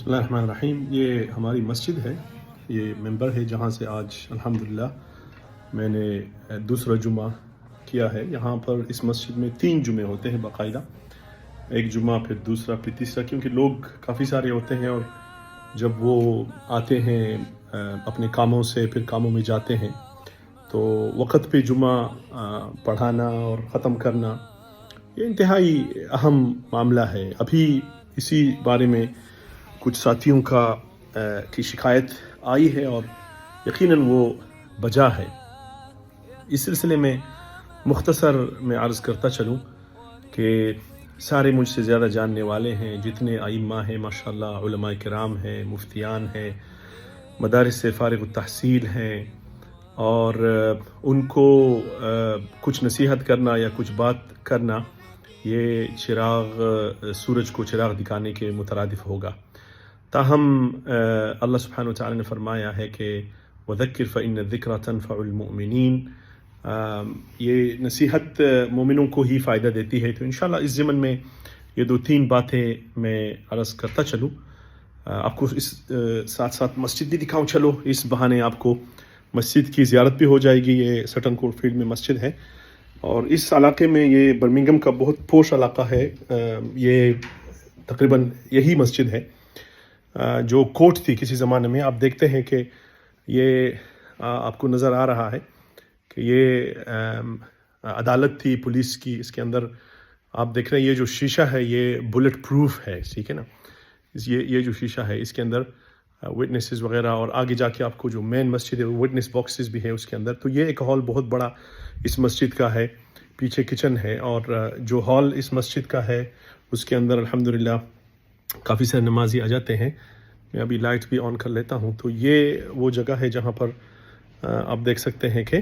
بسم اللہ الرحمن الرحیم۔ یہ ہماری مسجد ہے، یہ ممبر ہے جہاں سے آج الحمدللہ میں نے دوسرا جمعہ کیا ہے۔ یہاں پر اس مسجد میں 3 جمعے ہوتے ہیں باقاعدہ، ایک جمعہ پھر دوسرا پھر تیسرا، کیونکہ لوگ کافی سارے ہوتے ہیں اور جب وہ آتے ہیں اپنے کاموں سے پھر کاموں میں جاتے ہیں تو وقت پہ جمعہ پڑھانا اور ختم کرنا یہ انتہائی اہم معاملہ ہے۔ ابھی اسی بارے میں کچھ ساتھیوں کی شکایت آئی ہے اور یقیناً وہ بجا ہے۔ اس سلسلے میں مختصر میں عرض کرتا چلوں کہ سارے مجھ سے زیادہ جاننے والے ہیں، جتنے ائمہ ہیں ماشاءاللہ، علماء کرام ہیں، مفتیان ہیں، مدارس سے فارغ التحصیل ہیں، اور ان کو کچھ نصیحت کرنا یا کچھ بات کرنا یہ سورج کو چراغ دکھانے کے مترادف ہوگا۔ تاہم اللہ سبحانہ وتعالی نے فرمایا ہے کہ وَذَكِّرْ فَإِنَّ الذِّكْرَى تَنفَعُ الْمُؤْمِنِينَ، یہ نصیحت مومنوں کو ہی فائدہ دیتی ہے۔ تو انشاءاللہ اس ضمن میں یہ 2-3 باتیں میں عرض کرتا چلوں، آپ کو اس ساتھ ساتھ مسجد بھی دکھاؤں، چلو اس بہانے آپ کو مسجد کی زیارت بھی ہو جائے گی۔ یہ سٹن کورٹ فیلڈ میں مسجد ہے اور اس علاقے میں یہ برمنگھم کا بہت پوش علاقہ ہے۔ یہ تقریباً یہی مسجد ہے جو کورٹ تھی کسی زمانے میں۔ آپ دیکھتے ہیں کہ یہ آپ کو نظر آ رہا ہے کہ یہ عدالت تھی پولیس کی۔ اس کے اندر آپ دیکھ رہے ہیں یہ جو شیشہ ہے یہ بلٹ پروف ہے، ٹھیک ہے نا۔ یہ جو شیشہ ہے اس کے اندر وٹنسز وغیرہ، اور آگے جا کے آپ کو جو مین مسجد ہے وٹنس باکسز بھی ہے اس کے اندر۔ تو یہ ایک ہال بہت بڑا اس مسجد کا ہے، پیچھے کچن ہے، اور جو ہال اس مسجد کا ہے اس کے اندر الحمدللہ کافی سارے نمازی آ جاتے ہیں۔ میں ابھی لائٹ بھی آن کر لیتا ہوں۔ تو یہ وہ جگہ ہے جہاں پر آپ دیکھ سکتے ہیں کہ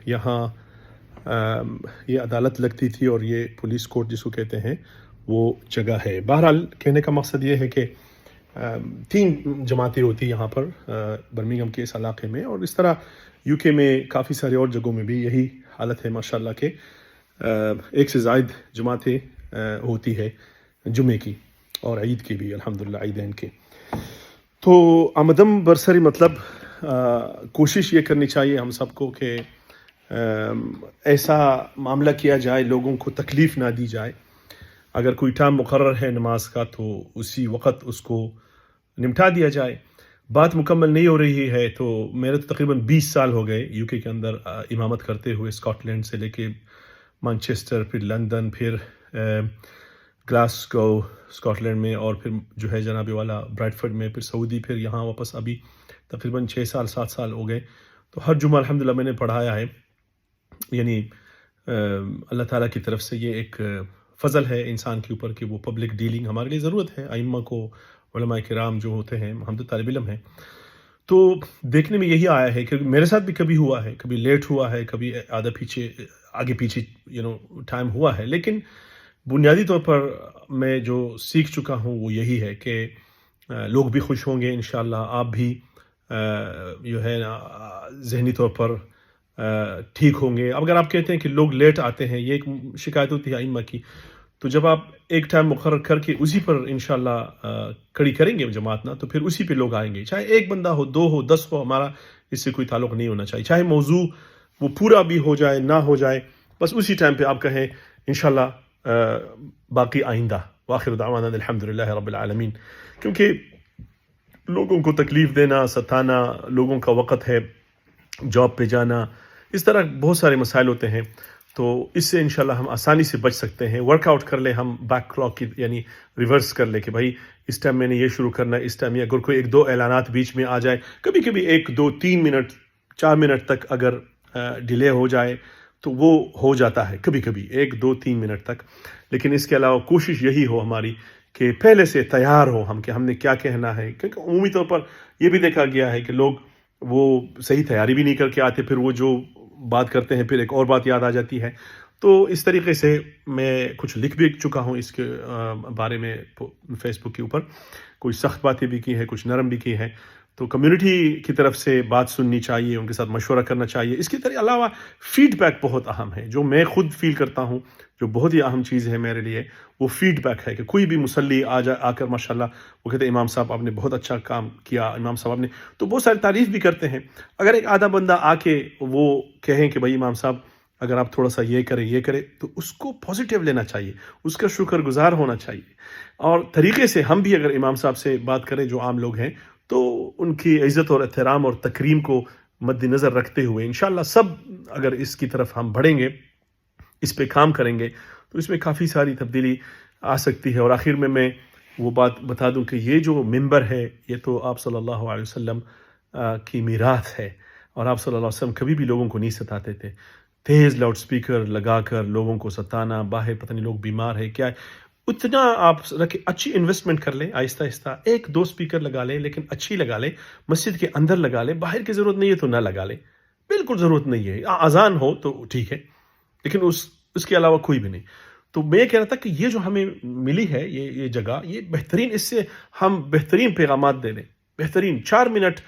یہاں یہ عدالت لگتی تھی اور یہ پولیس کورٹ جس کو کہتے ہیں وہ جگہ ہے۔ بہرحال کہنے کا مقصد یہ ہے کہ 3 جماعتیں ہوتی یہاں پر برمنگھم کے اس علاقے میں، اور اس طرح یو کے میں کافی سارے اور جگہوں میں بھی یہی حالت ہے ماشاءاللہ کہ 1 سے زائد جماعتیں ہوتی ہے جمعے کی اور عید کی بھی، الحمدللہ عیدین کے۔ تو آمدم برسری مطلب کوشش یہ کرنی چاہیے ہم سب کو کہ ایسا معاملہ کیا جائے، لوگوں کو تکلیف نہ دی جائے۔ اگر کوئی ٹائم مقرر ہے نماز کا تو اسی وقت اس کو نمٹا دیا جائے۔ بات مکمل نہیں ہو رہی ہے تو میرے تو تقریباً 20 سال ہو گئے یو کے اندر امامت کرتے ہوئے، اسکاٹ لینڈ سے لے کے مانچسٹر، پھر لندن، پھر گلاسگو اسکاٹ لینڈ میں، اور پھر جو ہے جناب والا برائٹفرڈ میں، پھر سعودی، پھر یہاں واپس ابھی تقریباً 6-7 سال ہو گئے۔ تو ہر جمعہ الحمدللہ میں نے پڑھایا ہے۔ یعنی اللہ تعالیٰ کی طرف سے یہ ایک فضل ہے انسان کے اوپر کہ وہ پبلک ڈیلنگ ہمارے لیے ضرورت ہے۔ ائمہ کو، علماء کرام جو ہوتے ہیں، ہم تو طالب علم ہیں، تو دیکھنے میں یہی آیا ہے کہ میرے ساتھ بھی کبھی ہوا ہے، کبھی لیٹ ہوا ہے، کبھی آگے پیچھے ٹائم ہوا ہے، لیکن بنیادی طور پر میں جو سیکھ چکا ہوں وہ یہی ہے کہ لوگ بھی خوش ہوں گے انشاءاللہ، آپ بھی جو ہے ذہنی طور پر ٹھیک ہوں گے۔ اگر آپ کہتے ہیں کہ لوگ لیٹ آتے ہیں، یہ ایک شکایت ہوتی ہے ائمہ کی، تو جب آپ ایک ٹائم مقرر کر کے اسی پر انشاءاللہ کھڑی کریں گے جماعت نہ، تو پھر اسی پہ لوگ آئیں گے، چاہے 1 بندہ ہو، 2 ہو، 10 ہو، ہمارا اس سے کوئی تعلق نہیں ہونا چاہیے۔ چاہے موضوع وہ پورا بھی ہو جائے نہ ہو جائے، بس اسی ٹائم پہ آپ کہیں انشاءاللہ باقی آئندہ۔ وآخر دعوانا الحمدللہ رب العالمین۔ کیونکہ لوگوں کو تکلیف دینا، ستانا، لوگوں کا وقت ہے جاب پہ جانا، اس طرح بہت سارے مسائل ہوتے ہیں، تو اس سے انشاءاللہ ہم آسانی سے بچ سکتے ہیں۔ ورک آؤٹ کر لیں ہم بیک کلاک کی، یعنی ریورس کر لیں کہ بھائی اس ٹائم میں نے یہ شروع کرنا ہے، اس ٹائم، یا اگر کوئی 1-2 اعلانات بیچ میں آ جائے، کبھی کبھی 1-2-3 منٹ 4 منٹ تک اگر ڈیلے ہو جائے تو وہ ہو جاتا ہے، کبھی کبھی 1-2-3 منٹ تک، لیکن اس کے علاوہ کوشش یہی ہو ہماری کہ پہلے سے تیار ہو ہم کہ ہم نے کیا کہنا ہے۔ کیونکہ عمومی طور پر یہ بھی دیکھا گیا ہے کہ لوگ وہ صحیح تیاری بھی نہیں کر کے آتے، پھر وہ جو بات کرتے ہیں پھر ایک اور بات یاد آ جاتی ہے۔ تو اس طریقے سے میں کچھ لکھ بھی چکا ہوں اس کے بارے میں فیس بک کے اوپر، کوئی سخت باتیں بھی کی ہیں، کچھ نرم بھی کی ہیں۔ تو کمیونٹی کی طرف سے بات سننی چاہیے، ان کے ساتھ مشورہ کرنا چاہیے. اس کے علاوہ فیڈ بیک بہت اہم ہے. جو میں خود فیل کرتا ہوں، جو بہت ہی اہم چیز ہے میرے لیے، وہ فیڈ بیک ہے کہ کوئی بھی مصلی آ کر ماشاءاللہ وہ کہتے ہیں امام صاحب آپ نے بہت اچھا کام کیا، امام صاحب آپ نے، تو بہت ساری تعریف بھی کرتے ہیں. اگر ایک آدھا بندہ آ کے وہ کہیں کہ بھائی امام صاحب اگر آپ تھوڑا سا یہ کریں تو اس کو پازیٹیو لینا چاہیے، اس کا شکر گزار ہونا چاہیے. اور طریقے سے ہم بھی اگر امام صاحب سے بات کریں جو عام لوگ ہیں، تو ان کی عزت اور احترام اور تکریم کو مد نظر رکھتے ہوئے انشاءاللہ سب اگر اس کی طرف ہم بڑھیں گے، اس پہ کام کریں گے، تو اس میں کافی ساری تبدیلی آ سکتی ہے. اور آخر میں وہ بات بتا دوں کہ یہ جو ممبر ہے یہ تو آپ صلی اللہ علیہ وسلم کی میراث ہے. اور آپ صلی اللہ علیہ وسلم کبھی بھی لوگوں کو نہیں ستاتے تھے. تیز لاؤڈ سپیکر لگا کر لوگوں کو ستانا، باہر پتہ نہیں لوگ بیمار ہے کیا ہے، اتنا آپ رکھیں، اچھی انویسٹمنٹ کر لیں، آہستہ آہستہ 1-2 سپیکر لگا لیں، لیکن اچھی لگا لیں، مسجد کے اندر لگا لیں. باہر کی ضرورت نہیں ہے تو نہ لگا لیں، بالکل ضرورت نہیں ہے. اذان ہو تو ٹھیک ہے، لیکن اس کے علاوہ کوئی بھی نہیں. تو میں یہ کہہ رہا تھا کہ یہ جو ہمیں ملی ہے یہ جگہ، یہ بہترین، اس سے ہم بہترین پیغامات دے دیں. بہترین 4 منٹ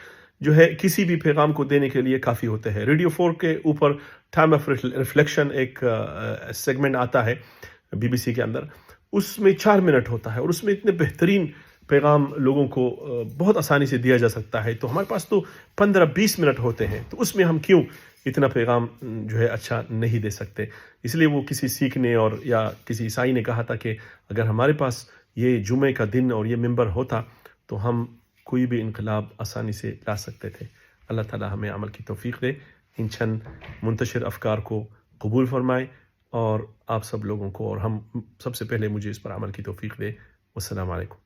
جو ہے کسی بھی پیغام کو دینے کے لیے کافی ہوتے ہیں. ریڈیو 4 کے اوپر ٹائم آف ریفلیکشن ایک سیگمنٹ آتا ہے BBC کے اندر، اس میں 4 منٹ ہوتا ہے اور اس میں اتنے بہترین پیغام لوگوں کو بہت آسانی سے دیا جا سکتا ہے. تو ہمارے پاس تو 15-20 منٹ ہوتے ہیں، تو اس میں ہم کیوں اتنا پیغام جو ہے اچھا نہیں دے سکتے. اس لیے وہ کسی سکھ نے اور یا کسی عیسائی نے کہا تھا کہ اگر ہمارے پاس یہ جمعے کا دن اور یہ ممبر ہوتا تو ہم کوئی بھی انقلاب آسانی سے لا سکتے تھے. اللہ تعالی ہمیں عمل کی توفیق دے، ان چند منتشر افکار کو قبول فرمائے اور آپ سب لوگوں کو اور ہم سب سے پہلے مجھے اس پر عمل کی توفیق دے. والسلام علیکم.